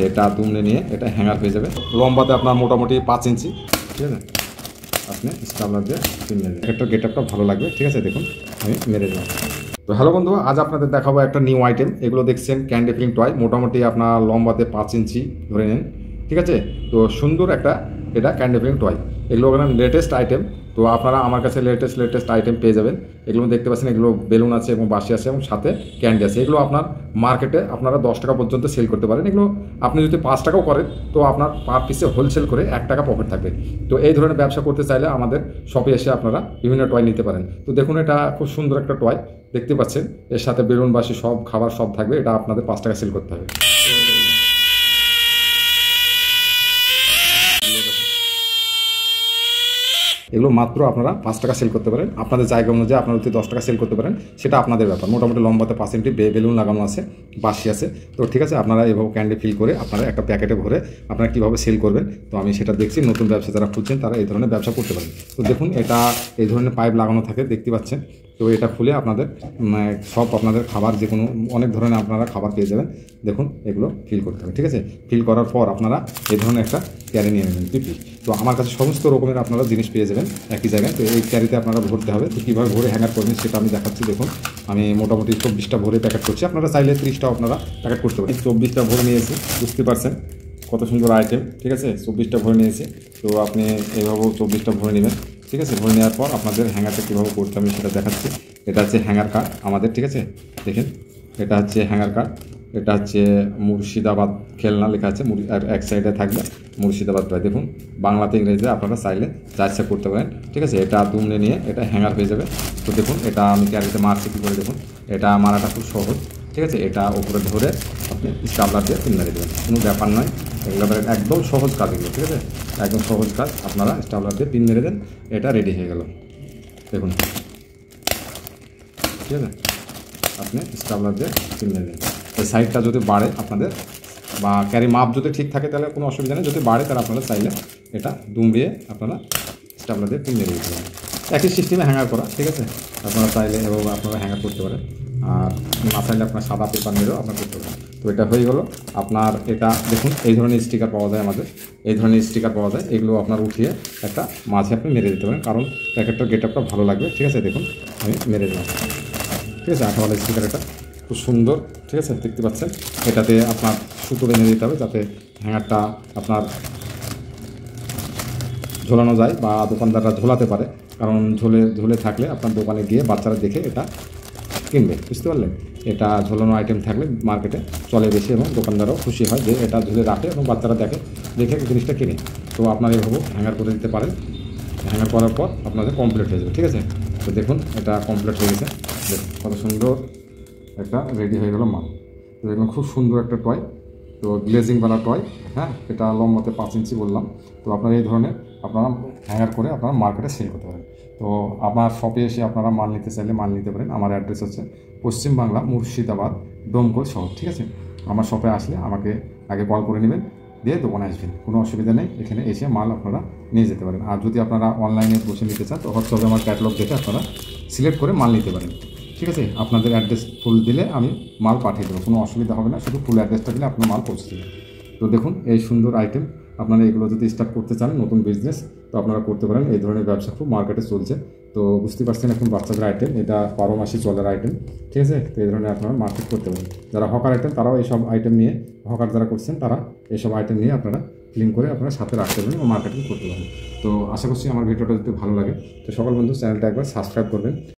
এটা দুমড়ে নিয়ে এটা হ্যাঙ্গার হয়ে যাবে। লম্বাতে আপনার মোটামুটি 5 ইঞ্চি, ঠিক আছে। আপনি স্টাবলার দিয়ে পিন মেরে একটা গেটআপটা ভালো লাগবে, ঠিক আছে। দেখুন আমি মেরে দিলাম। তো হ্যালো বন্ধু, আজ আপনাদের দেখাবো একটা নিউ আইটেম। এগুলো দেখছেন ক্যান্ডি ফিলিং টয়, মোটামুটি আপনার লম্বাতে 5 ইঞ্চি ধরে নেন, ঠিক আছে। তো সুন্দর একটা এটা ক্যান্ডি ফিলিং টয়। এগুলো লেটেস্ট আইটেম। তো আপনারা আমার কাছে লেটেস্ট আইটেম পেয়ে যাবেন। এগুলো দেখতে পাচ্ছেন, এগুলো বেলুন আছে এবং বাঁশি আছে এবং সাথে ক্যান্ডি আছে। এগুলো আপনার মার্কেটে আপনারা 10 টাকা পর্যন্ত সেল করতে পারেন। এগুলো আপনি যদি 5 টাকাও করেন তো আপনার পার পিসে হোলসেল করে 1 টাকা প্রফিট থাকবে। তো এই ধরনের ব্যবসা করতে চাইলে আমাদের শপে এসে আপনারা বিভিন্ন টয় নিতে পারেন। তো দেখুন, এটা খুব সুন্দর একটা টয় দেখতে পাচ্ছেন। এর সাথে বেলুন বাঁশি সব খাবার সব থাকবে। এটা আপনাদের 5 টাকা সেল করতে হবে। এগুলো মাত্র আপনারা 5 টাকা সেল করতে পারেন। আপনাদের জায়গা অনুযায়ী আপনারা যদি 10 টাকা সেল করতে পারেন, সেটা আপনাদের ব্যাপার। মোটামুটি লম্বাতে 5 ইঞ্চি বেলুন লাগানো আছে, বাঁশি আছে। তো ঠিক আছে, আপনারা এভাবে ক্যান্ডি ফিল করে আপনারা একটা প্যাকেটে ভরে আপনারা কীভাবে সেল করবেন, তো আমি সেটা দেখছি। নতুন ব্যবসা যারা খুঁজছেন তারা এই ধরনের ব্যবসা করতে পারেন। তো দেখুন, এটা এই ধরনের পাইপ লাগানো থাকে দেখতে পাচ্ছেন। তো এটা খুলে আপনাদের সব আপনাদের খাবার যে কোনো অনেক ধরনের আপনারা খাবার পেয়ে যাবেন। দেখুন, এগুলো ফিল করতে হবে, ঠিক আছে। ফিল করার পর আপনারা এই ধরনের একটা ক্যারি নিয়ে নেবেন, পিপি। তো আমার কাছে সমস্ত রকমের আপনারা জিনিস পেয়ে যাবেন একই জায়গায়। তো এই ক্যারিতে আপনারা ভরতে হবে। তো কীভাবে ভরে হ্যাঙ্গার করবেন সেটা আমি দেখাচ্ছি। দেখুন, আমি মোটামুটি 24টা ভরে প্যাকেট করছি। আপনারা চাইলে 30টাও আপনারা প্যাকেট করতে পারেন। 24টা ভরে নিয়েছি, বুঝতে পারছেন কত সুন্দর আইটেম, ঠিক আছে। 24টা ভরে নিয়েছি। তো আপনি এইভাবেও 24টা ভরে নেবেন, ঠিক আছে। ভরে নেওয়ার পর আপনাদের হ্যাঙ্গারটা কীভাবে করতে আমি সেটা দেখাচ্ছি। এটা হচ্ছে হ্যাঙ্গার কার্ড আমাদের, ঠিক আছে। দেখেন, এটা হচ্ছে হ্যাঙ্গার কার্ড। এটা হচ্ছে মুর্শিদাবাদ খেলনা লেখা আছে, আর এক সাইডে থাকবে মুর্শিদাবাদ টয়। দেখুন, বাংলাতে ইংরেজিতে আপনারা চাইলে যা ইচ্ছা করতে পারেন, ঠিক আছে। এটা দুমড়ে নিয়ে এটা হ্যাঙ্গার হয়ে যাবে। তো দেখুন, এটা আমি ক্যারিতে মারছি কী করে। দেখুন, এটা মারাটা খুব সহজ, ঠিক আছে। এটা উপরে ধরে আপনি স্টাবলার দিয়ে পিন মেরে দেবেন, কোনো ব্যাপার নয়। এগুলো একদম সহজ কাজ, এগুলো ঠিক আছে, একদম সহজ কাজ। আপনারা স্টাবলার দিয়ে পিন মেরে দেন, এটা রেডি হয়ে গেল। দেখুন, ঠিক আছে। আপনি স্টাবলার দিয়ে পিন মেরে দেন। এই সাইডটা যদি বাড়ে আপনাদের, বা ক্যারি মাপ যদি ঠিক থাকে তাহলে কোনো অসুবিধা নেই। যদি বাড়ে তাহলে আপনারা চাইলে এটা দুমড়িয়ে আপনারা স্টাবলার দিয়ে পিন মেরে দিতে পারেন। একই সিস্টেমে হ্যাঙ্গার করা, ঠিক আছে। আপনারা চাইলে এবং আপনারা হ্যাঙ্গার করতে পারেন। আর না চাইলে আপনার সাদা পেপার মেরেও আপনার করতে পারেন। তো এটা হয়ে গেল আপনার। এটা দেখুন, এই ধরনের স্টিকার পাওয়া যায় আমাদের, এই ধরনের স্টিকার পাওয়া যায়। এগুলো আপনার উঠিয়ে একটা মাঝে আপনি মেরে দিতে পারেন, কারণ প্যাকেটটার গেটআপটা ভালো লাগবে, ঠিক আছে। দেখুন, আমি মেরে দিলাম, ঠিক আছে। 8 ওয়ালা স্টিকার, এটা খুব সুন্দর, ঠিক আছে, দেখতে পাচ্ছেন। এটাতে আপনার সুতো বেঁধে দিতে হবে যাতে হ্যাঙ্গারটা আপনার ঝোলানো যায় বা দোকানদাররা ঝোলাতে পারে। কারণ ঝুলে থাকলে আপনার দোকানে গিয়ে বাচ্চারা দেখে এটা কিনবে, বুঝতে পারলেন। এটা ঝোলানো আইটেম থাকলে মার্কেটে চলে বেশি এবং দোকানদারও খুশি হয় যে এটা ঝুলে রাখে এবং বাচ্চারা দেখে জিনিসটা কিনে। তো আপনারা এভাবে হ্যাঙ্গার করে দিতে পারেন। হ্যাঙ্গার করার পর আপনাদের কমপ্লিট হয়ে যাবে, ঠিক আছে। তো দেখুন, এটা কমপ্লিট হয়ে গেছে। দেখুন কত সুন্দর একটা রেডি হয়ে গেল মাল। তো দেখুন, খুব সুন্দর একটা টয়। তো গ্লেজিংওয়ালা টয়, হ্যাঁ। এটা লম্বাতে 5 ইঞ্চি বললাম। তো আপনারা এই ধরনের আপনারা হ্যাঙ্গার করে আপনারা মার্কেটে সেল করতে পারেন। তো আমার শপে এসে আপনারা মাল নিতে চাইলে মাল নিতে পারেন। আমার অ্যাড্রেস হচ্ছে পশ্চিমবাংলা, মুর্শিদাবাদ, ডোমকল শহর, ঠিক আছে। আমার শপে আসলে আমাকে আগে কল করে নেবেন, দিয়ে দোকানে আসবেন, কোনো অসুবিধা নেই। এখানে এসে মাল আপনারা নিয়ে যেতে পারেন। আর যদি আপনারা অনলাইনে বসে নিতে চান তো হোয়াটসঅ্যাপে আমার ক্যাটালগ দেখে আপনারা সিলেক্ট করে মাল নিতে পারেন, ঠিক আছে। আপনাদের অ্যাড্রেস ফুল দিলে আমি মাল পাঠিয়ে দেবো, কোনো অসুবিধা হবে না। শুধু ফুল অ্যাড্রেসটা দিলে আপনার মাল পৌঁছে দেবে। তো দেখুন, এই সুন্দর আইটেম। আপনারা এগুলো যদি স্টার্ট করতে চান, নতুন বিজনেস, তো আপনারা করতে পারেন। এই ধরনের ব্যবসা খুব মার্কেটে চলছে। তো বুঝতে পারছেন, এখন বাচ্চাদের আইটেম, এটা 12 মাসই চলার আইটেম, ঠিক আছে। তো এই ধরনের আপনারা মার্কেট করতে পারেন। যারা হকার আইটেম তারাও এইসব আইটেম নিয়ে, হকার যারা করছেন তারা এইসব আইটেম নিয়ে আপনারা ফিলিং করে আপনারা সাথে রাখতে পারেন এবং মার্কেটিং করতে পারেন। তো আশা করছি আমার ভিডিওটা যদি ভালো লাগে তো সকল বন্ধু চ্যানেলটা একবার সাবস্ক্রাইব করবেন।